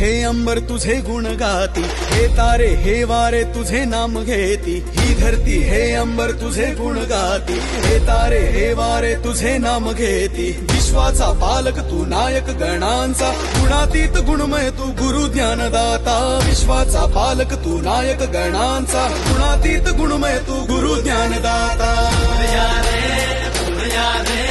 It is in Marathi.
हे अंबर तुझे गुण गाती, हे तारे हे वारे तुझे नाम घेती। ही धरती हे अंबर तुझे गुण गाती, हे तारे हे वारे तुझे नाम घेती। विश्वाचा पालक तू नायक गणांचा, गुणातीत गुणमय तू गुरु ज्ञानदाता। विश्वाचा पालक तू नायक गणांचा, गुणातीत गुणमय तू गुरु ज्ञानदाता। या रे